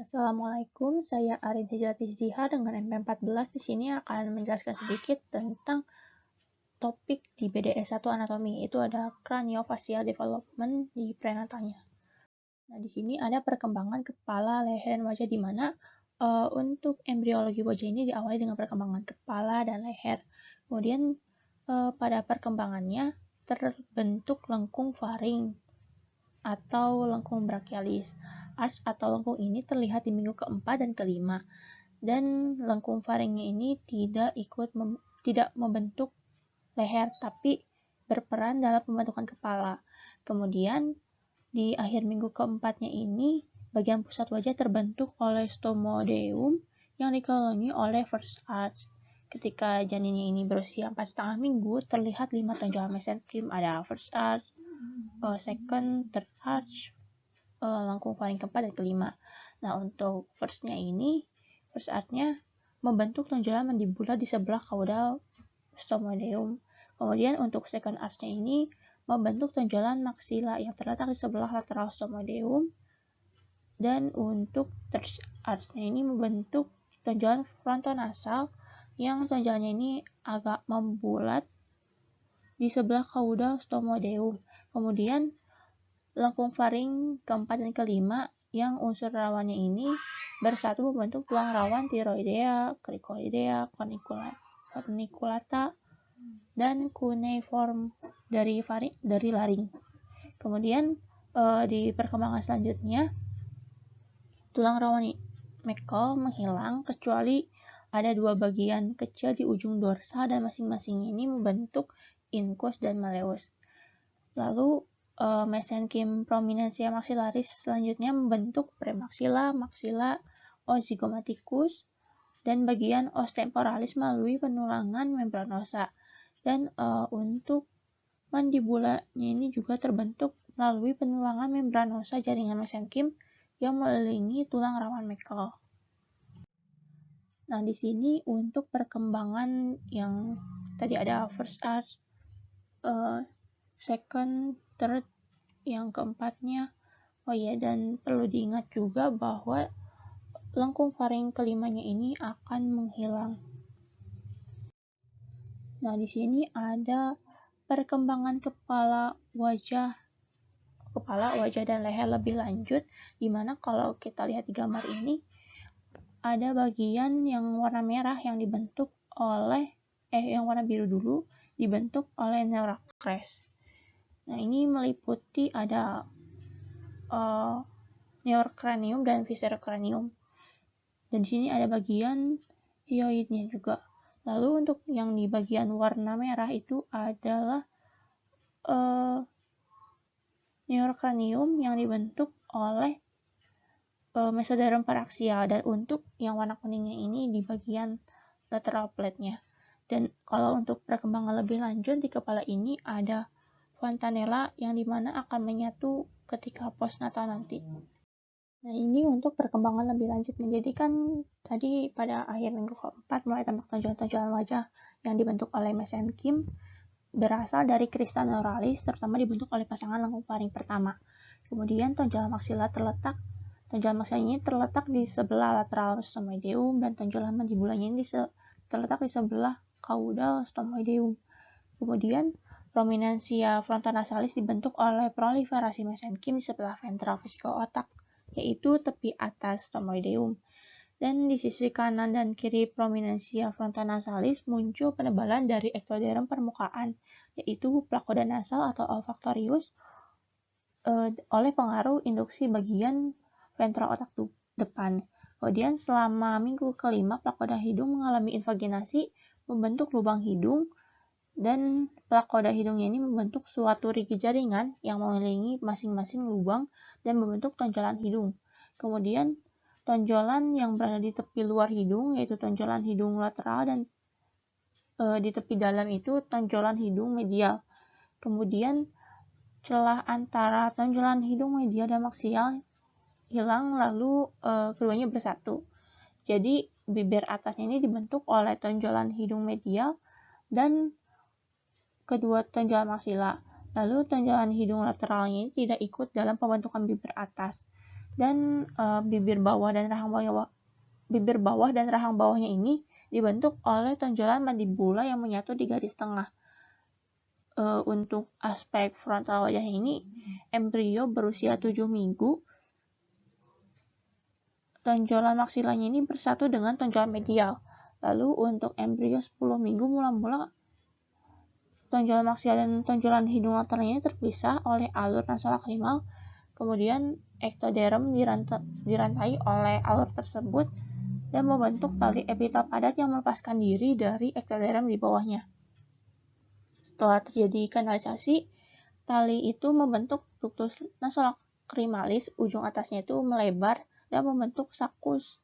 Assalamualaikum, saya Arin Hijrati Ziha dengan MP14. Di sini akan menjelaskan sedikit tentang topik di BDS 1 anatomi. Itu ada craniofacial development di prenatalnya. Nah, di sini ada perkembangan kepala, leher, dan wajah di mana untuk embriologi wajah ini diawali dengan perkembangan kepala dan leher. Kemudian pada perkembangannya terbentuk lengkung faring atau lengkung brachialis. Arch atau lengkung ini terlihat di minggu keempat dan kelima, dan lengkung faringnya ini tidak membentuk leher, tapi berperan dalam pembentukan kepala. Kemudian di akhir minggu keempatnya ini, bagian pusat wajah terbentuk oleh stomodeum yang dikelilingi oleh first arch. Ketika janinnya ini berusia 4,5 minggu, terlihat 5 tonjolan mesenkim, ada first arch, second, third arch, lengkung faring keempat dan kelima. Nah, untuk first arch-nya membentuk tonjolan mandibula di sebelah caudal stomodeum. Kemudian untuk second arch-nya ini membentuk tonjolan maksila yang terletak di sebelah lateral stomodeum. Dan untuk third arch-nya ini membentuk tonjolan frontonasal yang tonjolannya ini agak membulat di sebelah caudal stomodeum. Kemudian lengkung faring keempat dan kelima yang unsur rawannya ini bersatu membentuk tulang rawan tiroidea, cricoidea, corniculata, dan cuneiform dari laring. Kemudian di perkembangan selanjutnya tulang rawan Meckel menghilang kecuali ada dua bagian kecil di ujung dorsal dan masing-masing ini membentuk incus dan malleus. Lalu mesenkim prominensia maxillaris selanjutnya membentuk premaxilla, maxilla, ozygomaticus, dan bagian os temporalis melalui penulangan membranosa. Dan untuk mandibulanya ini juga terbentuk melalui penulangan membranosa jaringan mesenkim yang mengelilingi tulang rawan Meckel. Nah, di sini untuk perkembangan yang tadi ada first arch, second, third, yang keempatnya. Dan perlu diingat juga bahwa lengkung faring kelimanya ini akan menghilang. Nah, di sini ada perkembangan kepala, wajah, dan leher lebih lanjut, di mana kalau kita lihat di gambar ini ada bagian yang warna merah yang dibentuk oleh yang warna biru dulu dibentuk oleh neurocrest. Nah, ini meliputi ada neurocranium dan viscerocranium. Dan di sini ada bagian hyoidnya juga. Lalu untuk yang di bagian warna merah itu adalah neurocranium yang dibentuk oleh mesoderm paraxial, dan untuk yang warna kuningnya ini di bagian lateral plate-nya. Dan kalau untuk perkembangan lebih lanjut di kepala ini ada fontanella yang dimana akan menyatu ketika postnatal nanti. Nah, ini untuk perkembangan lebih lanjut. Jadi kan tadi pada akhir minggu keempat mulai tampak tonjolan-tonjolan wajah yang dibentuk oleh mesenkim berasal dari crista neuralis, terutama dibentuk oleh pasangan lengkung faring pertama. Kemudian tonjolan maksila ini terletak di sebelah lateral stomodeum, dan tonjolan mandibulanya ini terletak di sebelah caudal stomodeum. Kemudian prominensia frontonasalis dibentuk oleh proliferasi mesenkim di sebelah ventral vesikel otak, yaitu tepi atas stomodeum. Dan di sisi kanan dan kiri prominensia frontonasalis muncul penebalan dari ectoderm permukaan, yaitu plakoda nasal atau olfaktorius, oleh pengaruh induksi bagian ventral otak depan. Kemudian selama minggu kelima, plakoda hidung mengalami invaginasi, membentuk lubang hidung, dan plakoda hidungnya ini membentuk suatu rigi jaringan yang mengelilingi masing-masing lubang dan membentuk tonjolan hidung. Kemudian tonjolan yang berada di tepi luar hidung, yaitu tonjolan hidung lateral, dan di tepi dalam itu tonjolan hidung medial. Kemudian celah antara tonjolan hidung medial dan maksial hilang, lalu keduanya bersatu. Jadi bibir atasnya ini dibentuk oleh tonjolan hidung medial dan kedua tonjolan maksila. Lalu tonjolan hidung lateralnya ini tidak ikut dalam pembentukan bibir atas. Dan bibir bawah dan rahang bawahnya ini dibentuk oleh tonjolan mandibula yang menyatu di garis tengah. Untuk aspek frontal wajah ini, embrio berusia 7 minggu, tonjolan maksilanya ini bersatu dengan tonjolan medial. Lalu untuk embrio 10 minggu mula-mula tonjolan maksial dan tonjolan hidung laternya ini terpisah oleh alur nasolakrimal. Kemudian ektoderm dirantai oleh alur tersebut dan membentuk tali epitel padat yang melepaskan diri dari ektoderm di bawahnya. Setelah terjadi kanalisasi, tali itu membentuk ductus nasolacrimalis, ujung atasnya itu melebar dan membentuk saccus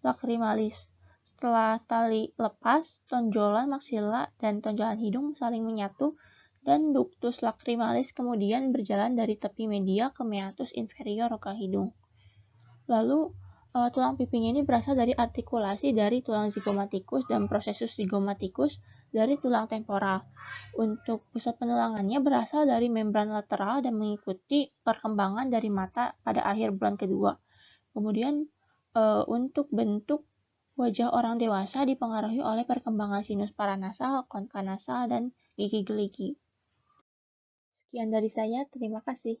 lacrimalis. Setelah tali lepas, tonjolan maksila dan tonjolan hidung saling menyatu dan ductus lacrimalis kemudian berjalan dari tepi medial ke meatus inferior ke hidung. Lalu tulang pipinya ini berasal dari artikulasi dari tulang zygomaticus dan processus zygomaticus dari tulang temporal. Untuk pusat penelangannya berasal dari membran lateral dan mengikuti perkembangan dari mata pada akhir bulan kedua. Kemudian untuk bentuk wajah orang dewasa dipengaruhi oleh perkembangan sinus paranasal, konka nasal, dan gigi geligi. Sekian dari saya, terima kasih.